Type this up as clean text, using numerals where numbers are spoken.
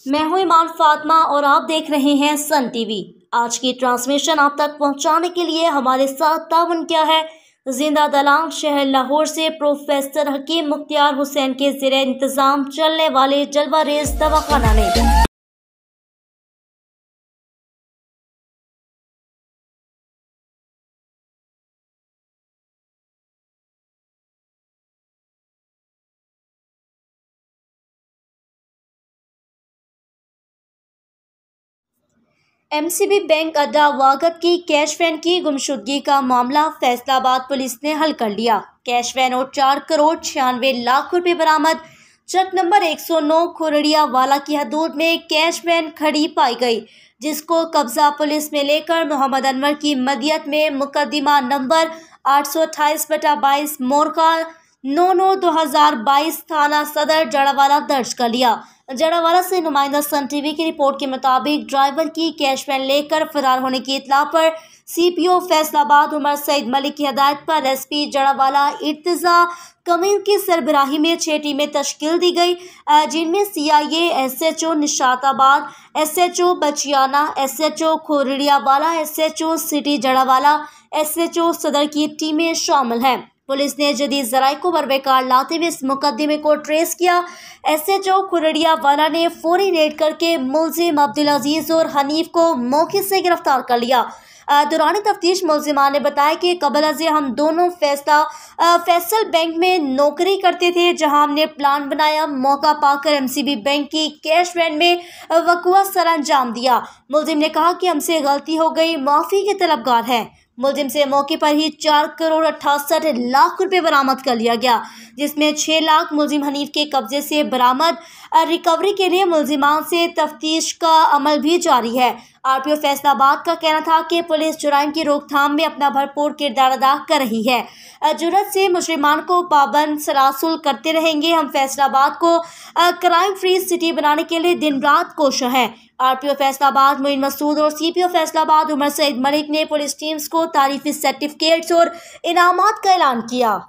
मैं हूं ईमान फातिमा और आप देख रहे हैं सन टीवी। आज की ट्रांसमिशन आप तक पहुंचाने के लिए हमारे साथ ताउन क्या है। जिंदा दलाल शहर लाहौर से प्रोफेसर हकीम मुख्तियार हुसैन के ज़ेरे इंतजाम चलने वाले जलवा रेज दवाखाना में एमसीबी बैंक अड्डा वागद की कैश वैन की गुमशुदगी का मामला फैसलाबाद पुलिस ने हल कर लिया। कैश वैन और 4 करोड़ 96 लाख रुपए बरामद। ट्रक नंबर 109 खुरड़िया वाला की हदूद में कैश वैन खड़ी पाई गई, जिसको कब्जा पुलिस में लेकर मोहम्मद अनवर की मदियत में मुकदमा नंबर 828/22 मोरका 9/9/2022 थाना सदर जड़ावाला दर्ज कर लिया। जड़ावाला से नुमाइंदा सन टीवी की रिपोर्ट के मुताबिक ड्राइवर की कैश वैन लेकर फरार होने की इत्तला पर सीपीओ फैसलाबाद उमर सईद मलिक की हदायत पर एसपी जड़ावाला इर्तिजा कमील की सरबराही में 6 टीमें तश्कील दी गई, जिनमें CIA, SHO Nishatabad, SHO Bachiana, SHO Khurrianwala, SHO city Jaranwala, SHO सदर की टीमें शामिल हैं। पुलिस ने जदीद ज़राए को बरबेकार लाते हुए इस मुकदमे को ट्रेस किया। एसएचओ खुरड़िया वाला ने फौरी रेड करके मुलजिम अब्दुल अजीज और हनीफ को मौके से गिरफ्तार कर लिया। दौरान तफ्तीश मुलजिमान ने बताया कि कबल अज़ हम दोनों फैसल बैंक में नौकरी करते थे, जहां हमने प्लान बनाया। मौका पाकर एमसीबी बैंक की कैश वैन में वक़ुआ सर अंजाम दिया। मुलजिम ने कहा कि हमसे गलती हो गई, माफ़ी के तलबगार हैं। मुलजिम से मौके पर ही 4 करोड़ 68 लाख रुपए बरामद कर लिया गया, जिसमें 6 लाख मुलजिम हनीफ के कब्जे से बरामद। रिकवरी के लिए मुलजिमान से तफ्तीश का अमल भी जारी है। आरपीओ फैसलाबाद का कहना था कि पुलिस जुराइम की रोकथाम में अपना भरपूर किरदार अदा कर रही है। जुर्रत से मुजरिमान को पाबंद सलासुल करते रहेंगे। हम फैसलाबाद को क्राइम फ्री सिटी बनाने के लिए दिन रात कोशिश है। आरपीओ फैसलाबाद मोइन मसूद और सीपीओ फैसलाबाद उमर सईद मलिक ने पुलिस टीम्स को तारीफी सर्टिफिकेट्स और इनामात का ऐलान किया।